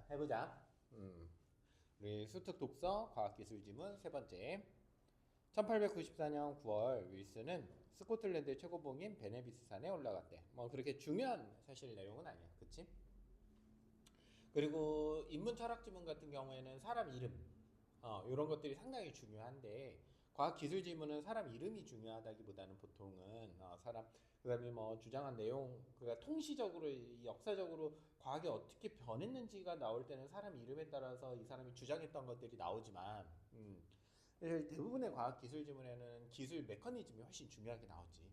자, 해보자. 우리 수특 독서 과학기술 지문 세 번째. 1894년 9월 윌슨은 스코틀랜드 최고봉인 베네비스 산에 올라갔대. 뭐 그렇게 중요한 사실 내용은 아니야, 그치? 그리고 인문 철학 지문 같은 경우에는 사람 이름, 이런 것들이 상당히 중요한데 과학 기술 지문은 사람 이름이 중요하다기보다는 보통은 사람 그다음에 뭐 주장한 내용, 그러니까 통시적으로 역사적으로 과학이 어떻게 변했는지가 나올 때는 사람 이름에 따라서 이 사람이 주장했던 것들이 나오지만, 대부분의 과학 기술 지문에는 기술 메커니즘이 훨씬 중요하게 나오지.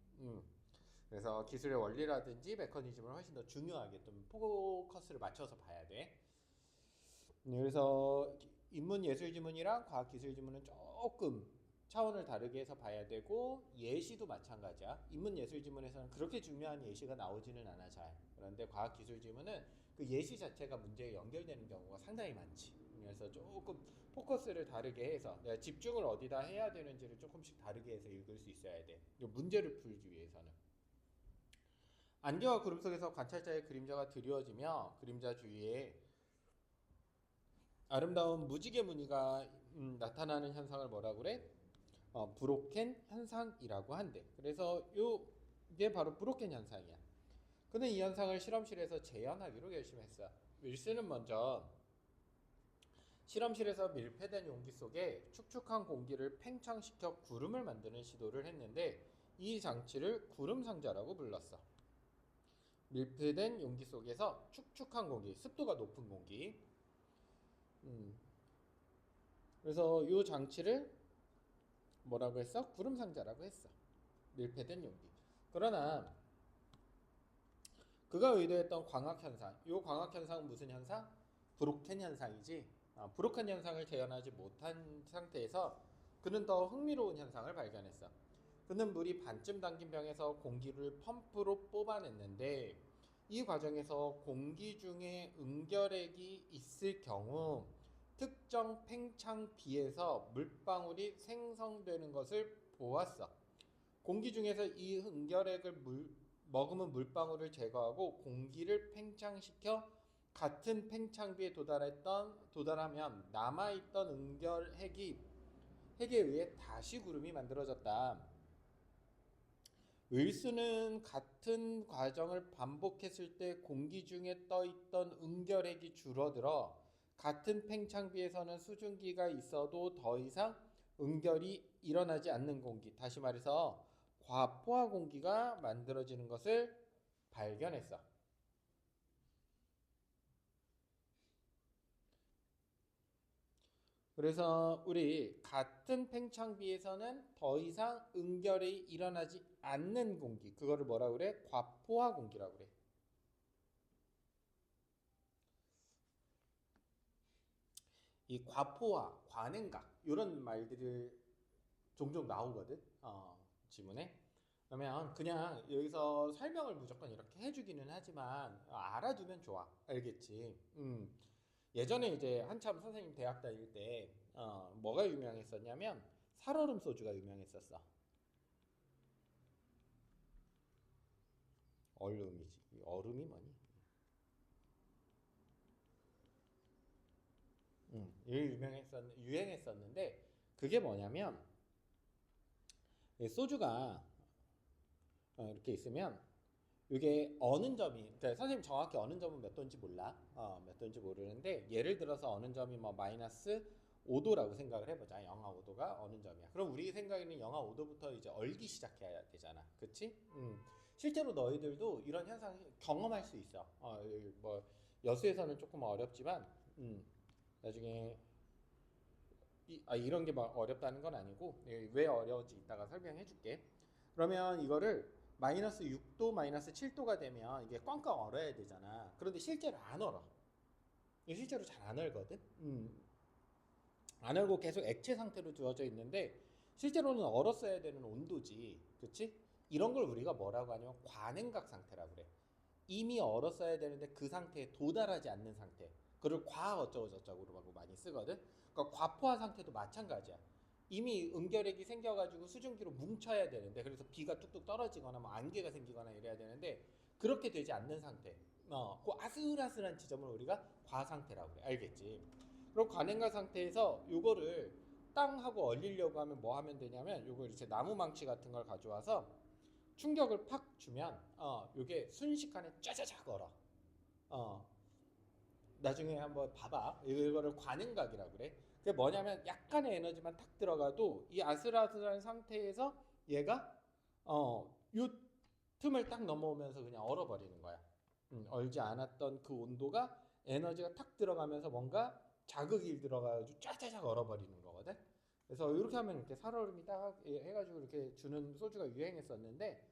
그래서 기술의 원리라든지 메커니즘을 훨씬 더 중요하게 좀 포커스를 맞춰서 봐야 돼. 그래서 인문 예술 지문이랑 과학 기술 지문은 조금 차원을 다르게 해서 봐야 되고, 예시도 마찬가지야. 인문 예술 지문에서는 그렇게 중요한 예시가 나오지는 않아 잘. 그런데 과학 기술 지문은 그 예시 자체가 문제에 연결되는 경우가 상당히 많지. 그래서 조금 포커스를 다르게 해서 내가 집중을 어디다 해야 되는지를 조금씩 다르게 해서 읽을 수 있어야 돼. 문제를 풀기 위해서는. 안개와 구름 속에서 관찰자의 그림자가 드리워지며 그림자 주위에 아름다운 무지개 무늬가 나타나는 현상을 뭐라고 그래? 브로켄 현상이라고 한대. 그래서 이게 바로 브로켄 현상이야. 그는 이 현상을 실험실에서 재현하기로 결심했어. 윌슨은 먼저 실험실에서 밀폐된 용기 속에 축축한 공기를 팽창시켜 구름을 만드는 시도를 했는데 이 장치를 구름 상자라고 불렀어. 밀폐된 용기 속에서 축축한 공기, 습도가 높은 공기. 음, 그래서 이 장치를 뭐라고 했어? 구름 상자라고 했어. 밀폐된 용기. 그러나 그가 의도했던 광학 현상, 이 광학 현상은 무슨 현상? 브로켄 현상이지. 브로켄 현상을 재현하지 못한 상태에서 그는 더 흥미로운 현상을 발견했어. 그는 물이 반쯤 담긴 병에서 공기를 펌프로 뽑아냈는데 이 과정에서 공기 중에 응결액이 있을 경우 특정 팽창 비에서 물방울이 생성되는 것을 보았어. 공기 중에서 이 응결액을 머금은 물방울을 제거하고 공기를 팽창시켜 같은 팽창비에 도달하면 남아있던 핵에 의해 다시 구름이 만들어졌다. 윌슨은 같은 과정을 반복했을 때 공기 중에 떠있던 응결핵이 줄어들어 같은 팽창비에서는 수증기가 있어도 더 이상 응결이 일어나지 않는 공기, 다시 말해서 과포화 공기가 만들어지는 것을 발견했어. 그래서 우리 같은 팽창비에서는 더 이상 응결이 일어나지 않는 공기, 그거를 뭐라 그래? 과포화 공기라고 그래. 이 과포화, 관행각 이런 말들이 종종 나오거든. 지문에. 그러면 그냥 여기서 설명을 무조건 이렇게 해주기는 하지만 알아두면 좋아. 알겠지? 예전에 이제 한참 선생님 대학 다닐 때 뭐가 유명했었냐면 살얼음 소주가 유명했었어. 얼음이지. 얼음이 뭐니? 이게 유행했었는데 그게 뭐냐면 소주가 이렇게 있으면 이게 어는 점이, 그러니까 선생님 정확히 어는 점은 몇 도인지 몰라. 몇 도인지 모르는데 예를 들어서 어는 점이 뭐 마이너스 5도라고 생각을 해보자. 영하 5도가 어는 점이야. 그럼 우리 생각에는 영하 5도부터 이제 얼기 시작해야 되잖아. 그치? 실제로 너희들도 이런 현상 경험할 수 있어. 뭐 여수에서는 조금 어렵지만 나중에 이런 게 막 어렵다는 건 아니고 왜 어려운지 이따가 설명해 줄게. 그러면 이거를 마이너스 6도, 마이너스 7도가 되면 이게 꽝꽝 얼어야 되잖아. 그런데 실제로 안 얼어. 이게 실제로 잘 안 얼거든. 안 얼고 계속 액체 상태로 두어져 있는데 실제로는 얼었어야 되는 온도지. 그치? 이런 걸 우리가 뭐라고 하냐면 관행각 상태라고 그래. 이미 얼었어야 되는데 그 상태에 도달하지 않는 상태. 그걸 과 어쩌고 저쩌고로 많이 쓰거든. 그러니까 과포화 상태도 마찬가지야. 이미 응결액이 생겨가지고 수증기로 뭉쳐야 되는데, 그래서 비가 뚝뚝 떨어지거나 뭐 안개가 생기거나 이래야 되는데 그렇게 되지 않는 상태. 그 아슬아슬한 지점을 우리가 과 상태라고 그래. 알겠지? 그럼 관행가 상태에서 요거를 땅하고 얼리려고 하면 뭐 하면 되냐면 요거 이제 나무 망치 같은 걸 가져와서 충격을 팍 주면 요게 순식간에 짜자작 얼어. 어, 나중에 한번 봐봐. 이거를 관행각이라고 그래. 그게 뭐냐면 약간의 에너지만 탁 들어가도 이 아슬아슬한 상태에서 얘가 요 틈을 딱 넘어오면서 그냥 얼어버리는 거야. 얼지 않았던 그 온도가 에너지가 탁 들어가면서 뭔가 자극이 들어가가지고 쫙쫙쫙 얼어버리는 거거든. 그래서 이렇게 하면 이렇게 살얼음이 딱 해가지고 이렇게 주는 소주가 유행했었는데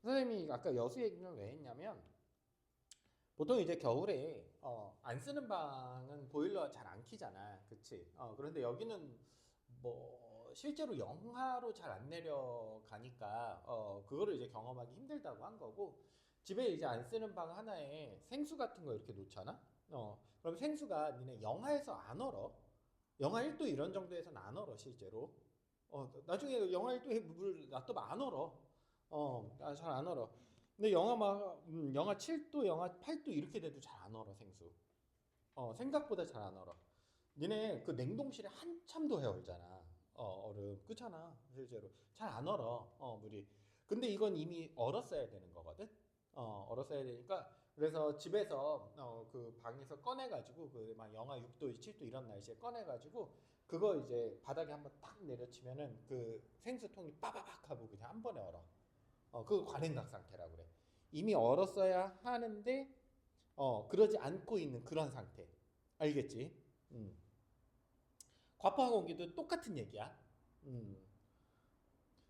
선생님이 아까 여수 얘기는 왜 했냐면 보통 이제 겨울에 안 쓰는 방은 보일러 잘 안 켜잖아, 그치? 그런데 여기는 뭐 실제로 영하로 잘 안 내려가니까 그거를 이제 경험하기 힘들다고 한 거고 집에 이제 안 쓰는 방 하나에 생수 같은 거 이렇게 놓잖아. 그럼 생수가 니네 영하에서 안 얼어. 영하 1도 이런 정도에서는 안 얼어 실제로. 나중에 영하 1도에 물 놔두면 안 얼어. 잘 안 얼어. 근데 영하 7도, 영하 8도 이렇게 돼도 잘 안 얼어 생수. 생각보다 잘 안 얼어. 니네 그 냉동실에 한참 더 해얼잖아. 얼음 그렇잖아. 실제로 잘 안 얼어. 물이. 근데 이건 이미 얼었어야 되는 거거든. 얼었어야 되니까 그래서 집에서 그 방에서 꺼내가지고 그 막 영하 6도, 7도 이런 날씨에 꺼내가지고 그거 이제 바닥에 한번 딱 내려치면은 그 생수통이 빠바박 하고 그냥 한 번에 얼어. 그 관행각 상태라고 그래. 이미 얼었어야 하는데 그러지 않고 있는 그런 상태. 알겠지? 과포화 공기도 똑같은 얘기야. 음.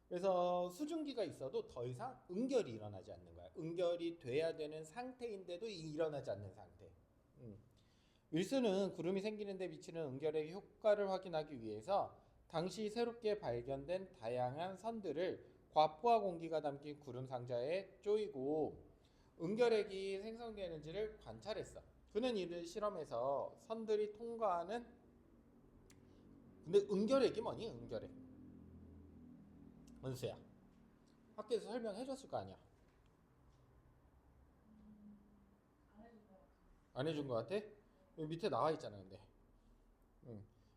그래서 수증기가 있어도 더 이상 응결이 일어나지 않는 거야. 응결이 돼야 되는 상태인데도 일어나지 않는 상태. 음. 윌슨은 구름이 생기는 데 미치는 응결의 효과를 확인하기 위해서 당시 새롭게 발견된 다양한 선들을 과포화 공기가 담긴 구름 상자에 쪼이고 응결핵이 생성되는지를 관찰했어. 그는 이를 실험해서 선들이 통과하는 근데 응결핵이 뭐니? 응결핵. 원수야. 학교에서 설명해 줬을 거 아니야. 안 해준 거 같아? 여기 밑에 나와 있잖아, 근데.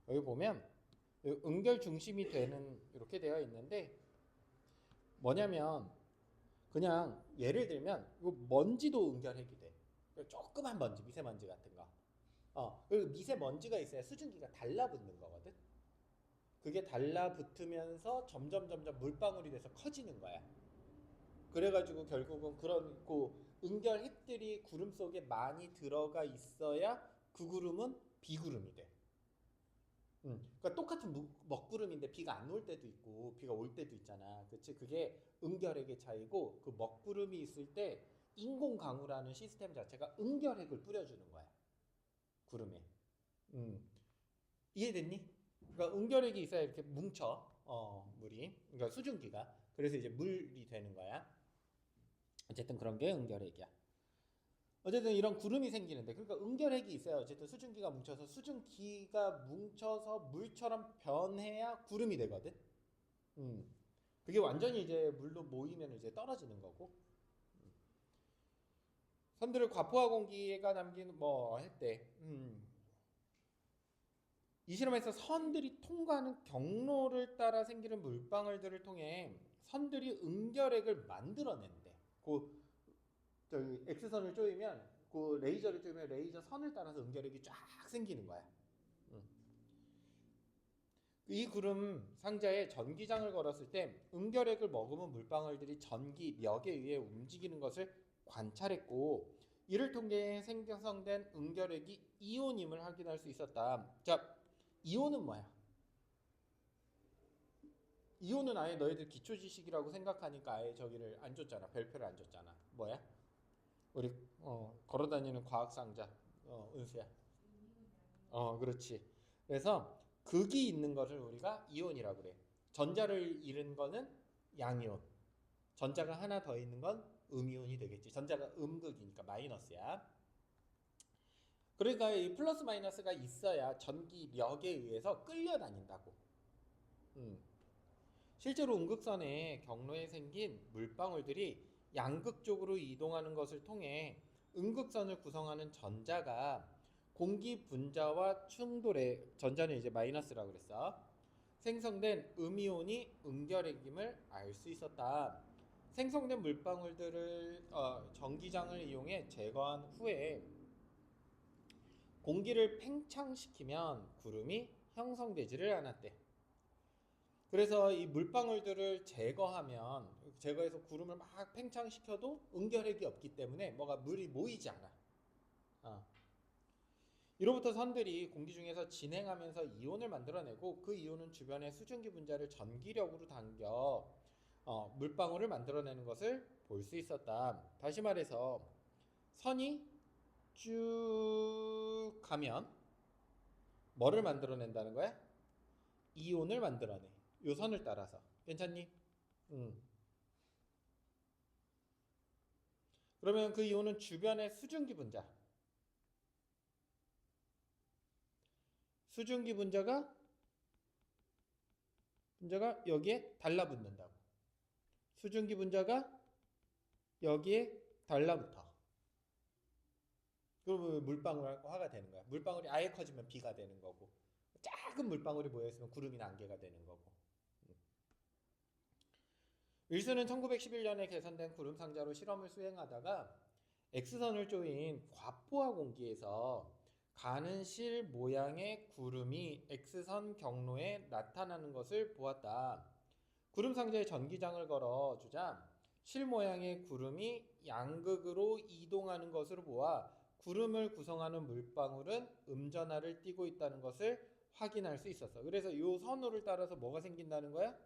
여기 보면 응결 중심이 되는 이렇게 되어 있는데 뭐냐면 그냥 예를 들면 이거 먼지도 응결핵이 돼. 조그만 먼지, 미세먼지 같은 거. 그리고 미세먼지가 있어야 수증기가 달라붙는 거거든. 그게 달라붙으면서 점점 물방울이 돼서 커지는 거야. 그래가지고 결국은 그런 그 응결핵들이 구름 속에 많이 들어가 있어야 그 구름은 비구름이 돼. 그러니까 똑같은 먹구름인데 비가 안 올 때도 있고 비가 올 때도 있잖아. 그치? 그게 응결핵의 차이고 그 먹구름이 있을 때 인공강우라는 시스템 자체가 응결핵을 뿌려주는 거야. 구름에. 음. 이해됐니? 그러니까 응결핵이 있어야 이렇게 뭉쳐. 물이. 그러니까 수증기가. 그래서 이제 물이 되는 거야. 어쨌든 그런 게 응결핵이야. 어쨌든 이런 구름이 생기는데 그러니까 응결핵이 있어야 어쨌든 수증기가 뭉쳐서 수증기가 뭉쳐서 물처럼 변해야 구름이 되거든. 음. 그게 완전히 이제 물로 모이면 이제 떨어지는 거고. 선들을 과포화 공기가 남긴 뭐 했대. 이 실험에서 선들이 통과하는 경로를 따라 생기는 물방울들을 통해 선들이 응결핵을 만들어낸대. 그 저기 X선을 쪼이면 그 레이저를 쪼이면 레이저 선을 따라서 응결핵이 쫙 생기는 거야. 이 구름 상자에 전기장을 걸었을 때 응결핵을 머금은 물방울들이 전기력에 의해 움직이는 것을 관찰했고 이를 통해 생성된 응결핵이 이온임을 확인할 수 있었다. 자, 이온은 뭐야? 이온은 아예 너희들 기초 지식이라고 생각하니까 아예 저기를 안 줬잖아. 별표를 안 줬잖아. 뭐야? 우리 걸어다니는 과학 상자. 은수야. 그렇지. 그래서 극이 있는 것을 우리가 이온이라고 그래. 전자를 잃은 거는 양이온. 전자가 하나 더 있는 건 음이온이 되겠지. 전자가 음극이니까 마이너스야. 그러니까 이 플러스 마이너스가 있어야 전기력에 의해서 끌려다닌다고. 실제로 음극선의 경로에 생긴 물방울들이 양극 쪽으로 이동하는 것을 통해 음극선을 구성하는 전자가 공기 분자와 충돌해, 전자는 이제 마이너스라고 그랬어. 생성된 음이온이 응결핵임을 알 수 있었다. 생성된 물방울들을 전기장을 이용해 제거한 후에 공기를 팽창시키면 구름이 형성되지를 않았대. 그래서 이 물방울들을 제거해서 구름을 막 팽창시켜도 응결핵이 없기 때문에 물이 모이지 않아. 이로부터 선들이 공기 중에서 진행하면서 이온을 만들어내고 그 이온은 주변의 수증기 분자를 전기력으로 당겨 물방울을 만들어내는 것을 볼 수 있었다. 다시 말해서 선이 쭉 가면 뭐를 만들어낸다는 거야? 이온을 만들어내. 요 선을 따라서. 괜찮니? 그러면 그 이온은 주변의 수증기 분자가 여기에 달라붙는다고. 수증기 분자가 여기에 달라붙어. 그러면 물방울화가 되는 거야. 물방울이 아예 커지면 비가 되는 거고, 작은 물방울이 모여있으면 구름이 난개가 되는 거고. 윌슨은 1911년에 개선된 구름 상자로 실험을 수행하다가 X선을 조인 과포화 공기에서 가는 실 모양의 구름이 X선 경로에 나타나는 것을 보았다. 구름 상자에 전기장을 걸어주자 실 모양의 구름이 양극으로 이동하는 것으로 보아 구름을 구성하는 물방울은 음전하를 띠고 있다는 것을 확인할 수 있었어. 그래서 이 선호를 따라서 뭐가 생긴다는 거야?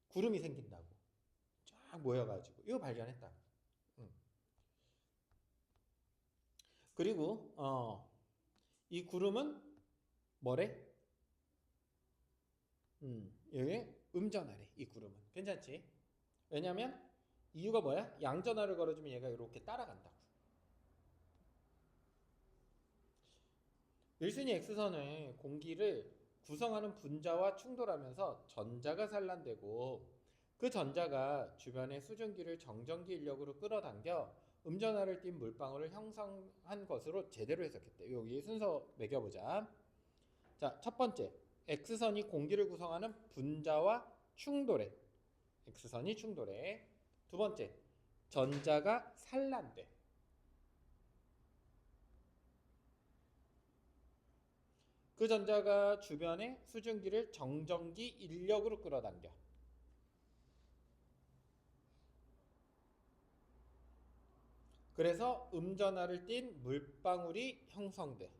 구름이 생긴다고. 쫙 모여가지고 이거 발견했다. 그리고 이 구름은 뭐래? 여기 음전하래. 이 구름은 괜찮지? 왜냐면 이유가 뭐야? 양전하를 걸어주면 얘가 이렇게 따라간다고. 윌슨이 X선의 공기를 구성하는 분자와 충돌하면서 전자가 산란되고 그 전자가 주변의 수증기를 정전기 인력으로 끌어당겨 음전하를 띤 물방울을 형성한 것으로 제대로 해석했대. 여기 순서 매겨보자. 자, 첫 번째, X선이 공기를 구성하는 분자와 충돌해. X선이 충돌해. 두 번째, 전자가 산란돼. 그 전자가 주변의 수증기를 정전기 인력으로 끌어당겨. 그래서 음전하를 띤 물방울이 형성돼.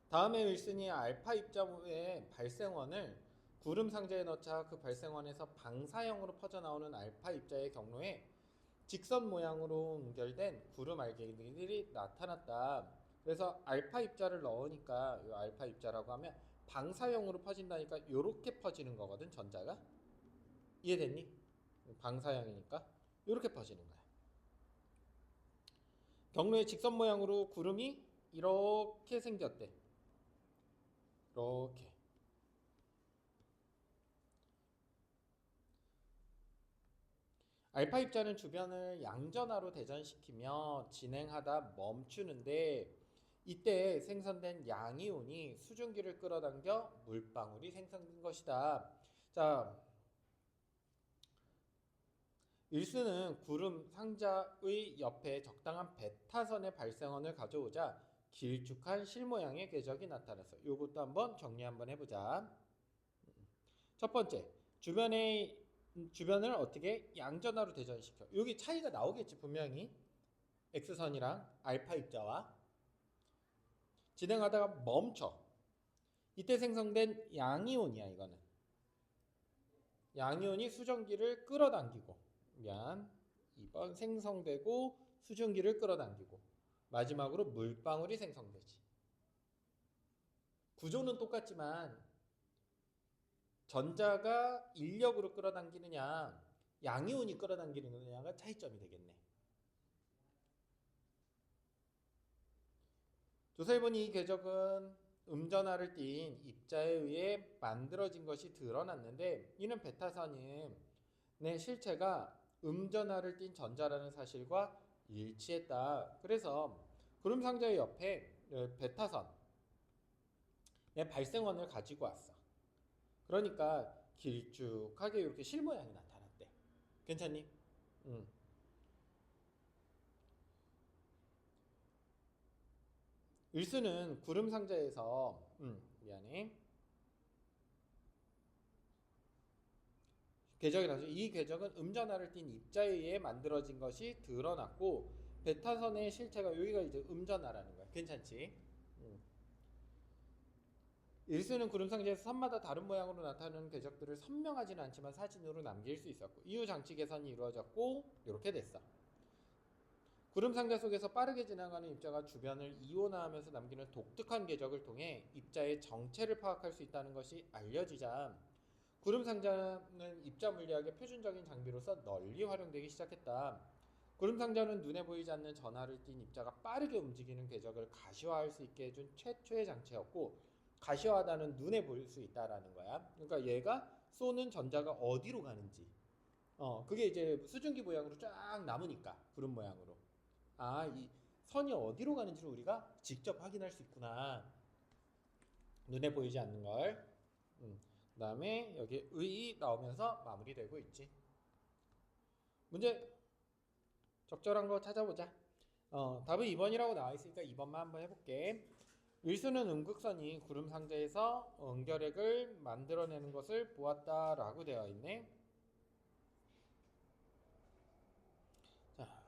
다음에 윌슨이 알파 입자의 발생원을 구름 상자에 넣자 그 발생원에서 방사형으로 퍼져나오는 알파 입자의 경로에 직선 모양으로 연결된 구름 알갱이들이 나타났다. 그래서 알파 입자를 넣으니까 이 알파 입자라고 하면 방사형으로 퍼진다니까 이렇게 퍼지는 거거든. 전자가 이해됐니? 방사형이니까 이렇게 퍼지는 거야. 경로의 직선 모양으로 구름이 이렇게 생겼대. 이렇게. 알파 입자는 주변을 양전하로 대전시키며 진행하다 멈추는데 이때 생성된 양이온이 수증기를 끌어당겨 물방울이 생성된 것이다. 자, 윌슨은 구름 상자의 옆에 적당한 베타선의 발생원을 가져오자 길쭉한 실 모양의 궤적이 나타났어. 이것도 한번 정리 한번 해보자. 첫 번째, 주변을 어떻게 양전하로 대전시켜. 여기 차이가 나오겠지 분명히. X선이랑 알파 입자와 진행하다가 멈춰. 이때 생성된 양이온이야. 이거는 양이온이 수증기를 끌어당기고 2번 생성되고 수증기를 끌어당기고 마지막으로 물방울이 생성되지. 구조는 똑같지만 전자가 인력으로 끌어당기느냐 양이온이 끌어당기느냐가 차이점이 되겠네. 조사해보니 이 궤적은 음전하를 띤 입자에 의해 만들어진 것이 드러났는데 이는 베타선의 실체가 음전하를 띤 전자라는 사실과 일치했다. 그래서 구름상자의 옆에 베타선의 발생원을 가지고 왔어. 그러니까 길쭉하게 이렇게 실 모양이 나타났대. 괜찮니? 일수는 구름상자에서 미안해. 궤적이라서 이 궤적은 음전하를 띤 입자에 의해 만들어진 것이 드러났고 베타선의 실체가 여기가 이제 음전하라는 거야. 괜찮지? 일수는 구름상자에서 선마다 다른 모양으로 나타나는 궤적들을 선명하지는 않지만 사진으로 남길 수 있었고 이후 장치 계산이 이루어졌고 이렇게 됐어. 구름상자 속에서 빠르게 지나가는 입자가 주변을 이온화하면서 남기는 독특한 궤적을 통해 입자의 정체를 파악할 수 있다는 것이 알려지자 구름상자는 입자 물리학의 표준적인 장비로서 널리 활용되기 시작했다. 구름상자는 눈에 보이지 않는 전하를 띤 입자가 빠르게 움직이는 궤적을 가시화할 수 있게 해준 최초의 장치였고 가시화하다는 눈에 볼 수 있다라는 거야. 그러니까 얘가 쏘는 전자가 어디로 가는지 그게 이제 수증기 모양으로 쫙 남으니까 구름 모양으로 이 선이 어디로 가는지를 우리가 직접 확인할 수 있구나. 눈에 보이지 않는 걸. 그 다음에 여기 의 나오면서 마무리되고 있지. 문제 적절한 거 찾아보자. 답은 2번이라고 나와 있으니까 2번만 한번 해볼게. 일수는 음극선이 구름 상자에서 응결핵을 만들어내는 것을 보았다라고 되어 있네. 자,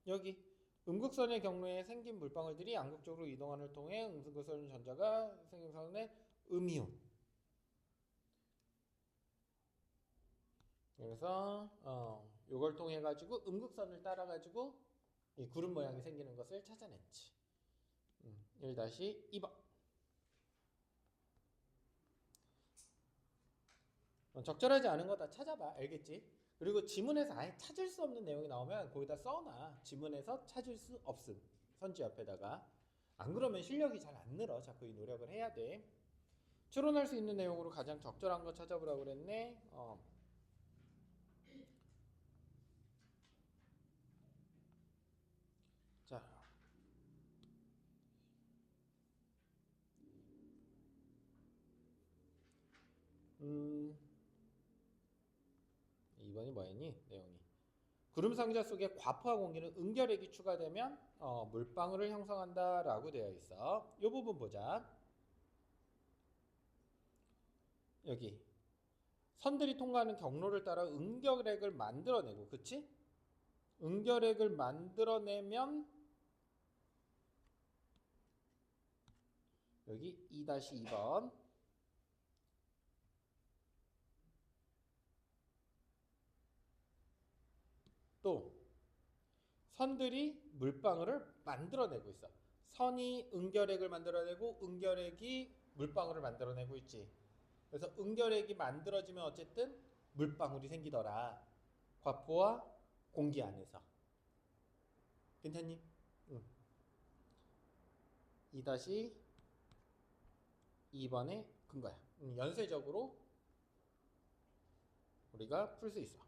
여기 음극선의 경우에 생긴 물방울들이 양극적으로 이동하는 통해 음극선 전자가 생긴 선의 음이온. 그래서 요걸 통해 가지고 음극선을 따라 가지고 이 구름 모양이 생기는 것을 찾아냈지. 1-2번. 적절하지 않은 거 다 찾아봐. 알겠지? 그리고 지문에서 아예 찾을 수 없는 내용이 나오면 거기다 써놔. 지문에서 찾을 수 없음. 선지 옆에다가. 안 그러면 실력이 잘 안 늘어. 자꾸 이 노력을 해야 돼. 추론할 수 있는 내용으로 가장 적절한 거 찾아보라고 그랬네. 자. 음. 2번이 뭐였니? 내용이. 구름 상자 속에 과포화 공기는 응결핵이 추가되면 물방울을 형성한다라고 되어 있어. 이 부분 보자. 여기 선들이 통과하는 경로를 따라 응결핵을 만들어내고, 그치? 응결핵을 만들어내면 여기 2-2번 또 선들이 물방울을 만들어내고 있어. 선이 응결핵을 만들어내고 응결핵이 물방울을 만들어내고 있지. 그래서 응결핵이 만들어지면 어쨌든 물방울이 생기더라. 과포와 공기 안에서. 괜찮니? 응. 2-2번의 근거야. 연쇄적으로 우리가 풀 수 있어.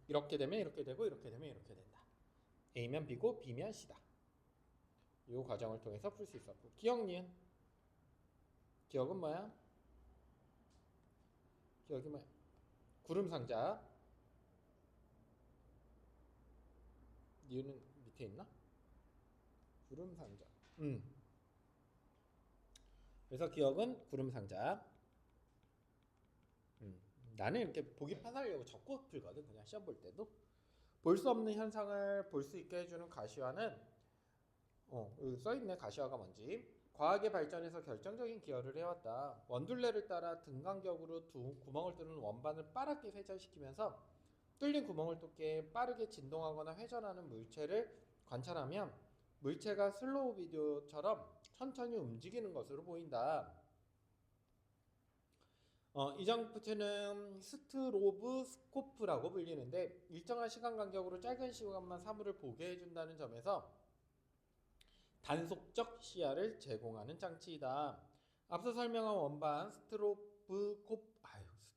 이렇게 되면 이렇게 되고 이렇게 되면 이렇게 된다. A면 B고 B면 C다. 이 과정을 통해서 풀 수 있었고. 기억, 니은. 기억은 뭐야? 기억이 뭐야? 구름상자. 니은은 밑에 있나? 구름상자. 그래서 기억은 구름상자. 나는 이렇게 보기 편하려고 적고 풀거든. 그냥 시험 볼 때도. 볼 수 없는 현상을 볼 수 있게 해주는 가시화는 여기 써있네. 가시화가 뭔지. 과학의 발전에서 결정적인 기여를 해왔다. 원둘레를 따라 등간격으로 구멍을 뚫는 원반을 빠르게 회전시키면서 뚫린 구멍을 뚫게 빠르게 진동하거나 회전하는 물체를 관찰하면 물체가 슬로우 비디오처럼 천천히 움직이는 것으로 보인다. 이 장치는 스트로브스코프라고 불리는데 일정한 시간 간격으로 짧은 시간만 사물을 보게 해준다는 점에서 단속적 시야를 제공하는 장치이다. 앞서 설명한 원반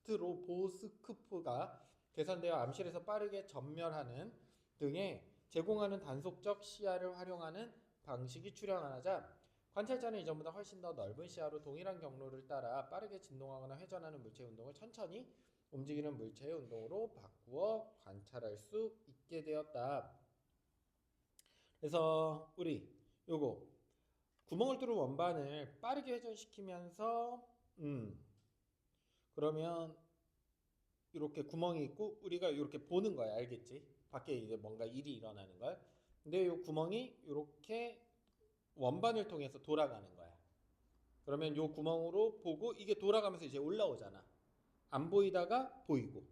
스트로보스코프가 개선되어 암실에서 빠르게 전멸하는 등의 제공하는 단속적 시야를 활용하는 방식이 출현하자 관찰자는 이전보다 훨씬 더 넓은 시야로 동일한 경로를 따라 빠르게 진동하거나 회전하는 물체의 운동을 천천히 움직이는 물체의 운동으로 바꾸어 관찰할 수 있게 되었다. 그래서 우리 요거 구멍을 뚫은 원반을 빠르게 회전시키면서 그러면 이렇게 구멍이 있고 우리가 이렇게 보는 거야. 알겠지? 밖에 이제 뭔가 일이 일어나는 걸. 근데 이 구멍이 이렇게 원반을 통해서 돌아가는 거야. 그러면 이 구멍으로 보고 이게 돌아가면서 이제 올라오잖아. 안 보이다가 보이고.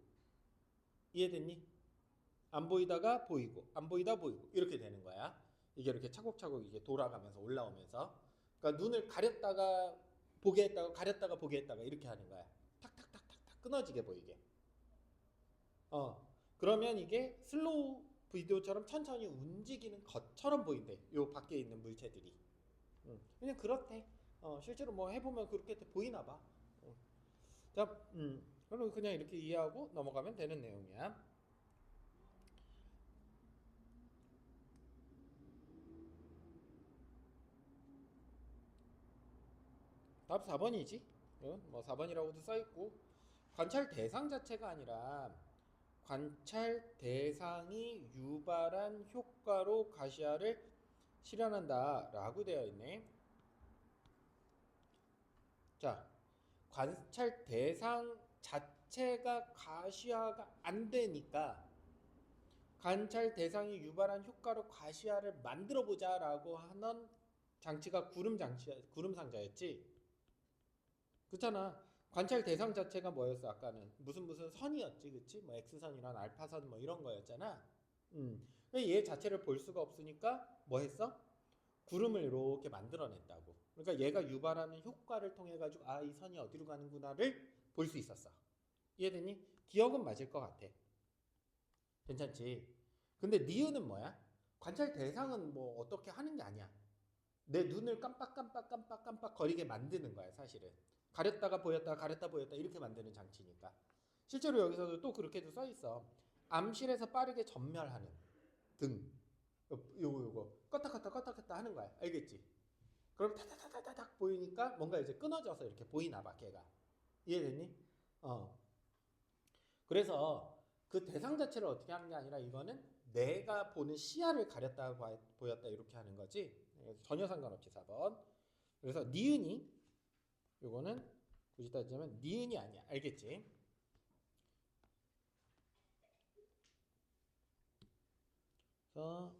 이해됐니? 안 보이다가 보이고, 안 보이다 보이고 이렇게 되는 거야. 이게 이렇게 차곡차곡 이게 돌아가면서 올라오면서. 그러니까 눈을 가렸다가 보게 했다가 가렸다가 보게 했다가 이렇게 하는 거야. 탁탁탁탁탁 끊어지게 보이게. 그러면 이게 슬로우 비디오처럼 천천히 움직이는 것처럼 보인대. 요 밖에 있는 물체들이. 그냥 그렇대. 실제로 뭐 해보면 그렇게 보이나 봐. 자, 그럼 그냥 이렇게 이해하고 넘어가면 되는 내용이야. 답 4번이지. 뭐 4번이라고도 써있고 관찰 대상 자체가 아니라 관찰 대상이 유발한 효과로 가시화를 실현한다 라고 되어 있네. 자, 관찰 대상 자체가 가시화가 안 되니까 관찰 대상이 유발한 효과로 가시화를 만들어 보자 라고 하는 장치가 구름 상자였지. 그렇잖아. 관찰 대상 자체가 뭐였어? 아까는 무슨 선이었지, 그치? 뭐 X선이란 알파선 뭐 이런 거였잖아. 얘 자체를 볼 수가 없으니까 뭐 했어? 구름을 이렇게 만들어냈다고. 그러니까 얘가 유발하는 효과를 통해 가지고 이 선이 어디로 가는구나를 볼 수 있었어. 이해됐니? 기억은 맞을 것 같아. 괜찮지? 근데 니은은 뭐야? 관찰 대상은 뭐 어떻게 하는 게 아니야. 내 눈을 깜빡 거리게 만드는 거야, 사실은. 가렸다가 보였다 가렸다 보였다 이렇게 만드는 장치니까. 실제로 여기서도 또 그렇게도 써 있어. 암실에서 빠르게 전멸하는 등. 요거 껐다 하는 거야. 알겠지? 그럼 타타타타닥 보이니까 뭔가 이제 끊어져서 이렇게 보이나 봐, 걔가. 이해됐니? 그래서 그 대상 자체를 어떻게 하는 게 아니라 이거는 내가 보는 시야를 가렸다 보였다 이렇게 하는 거지. 전혀 상관없지 4번. 그래서 니은이 요거는 굳이 따지자면 니은이 아니야. 알겠지? 그래서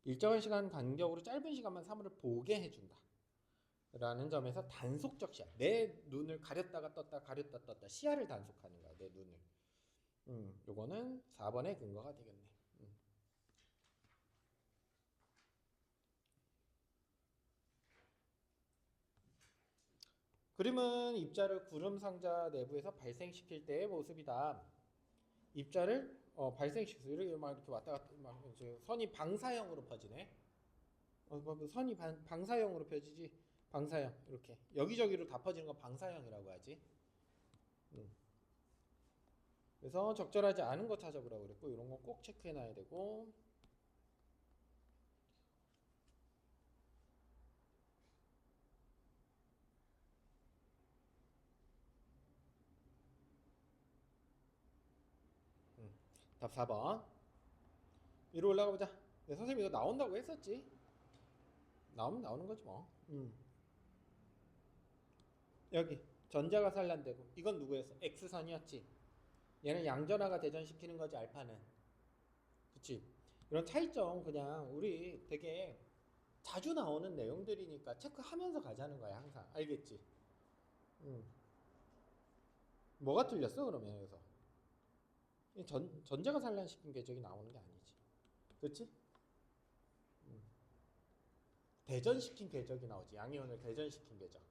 일정한 시간 간격으로 짧은 시간만 사물을 보게 해준다 라는 점에서 단속적 시야. 내 눈을 가렸다가 떴다 가렸다 떴다 시야를 단속하는 거야. 내 눈을. 요거는 4번의 근거가 되겠네. 그림은 입자를 구름 상자 내부에서 발생시킬 때의 모습이다. 입자를 발생시켜서 이렇게 막 이렇게 왔다 갔다 막 선이 방사형으로 퍼지네. 선이 방사형으로 펴지지. 방사형 이렇게 여기저기로 다 퍼지는 건 방사형이라고 하지. 그래서 적절하지 않은 거 찾아보라고 그랬고 이런 거 꼭 체크해놔야 되고. 답 4번. 위로 올라가 보자. 네, 선생님 이거 나온다고 했었지. 나오면 나오는 거지 뭐. 여기 전자가 산란되고 이건 누구였어? X선이었지. 얘는 양전하가 대전시키는 거지 알파는. 그치? 이런 차이점 그냥 우리 되게 자주 나오는 내용들이니까 체크하면서 가자는 거야 항상. 알겠지? 뭐가 틀렸어 그러면 여기서? 전자가 산란시킨 궤적이 나오는 게 아니지. 그치? 대전시킨 궤적이 나오지. 양이온을 대전시킨 궤적.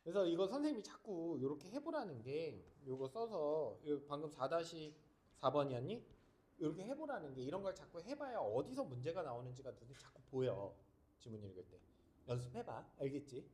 그래서 이거 선생님이 자꾸 이렇게 해보라는 게 요거 써서 방금 4-4번이었니? 이렇게 해보라는 게 이런 걸 자꾸 해봐야 어디서 문제가 나오는지가 눈에 자꾸 보여. 지문 읽을 때 연습해봐. 알겠지?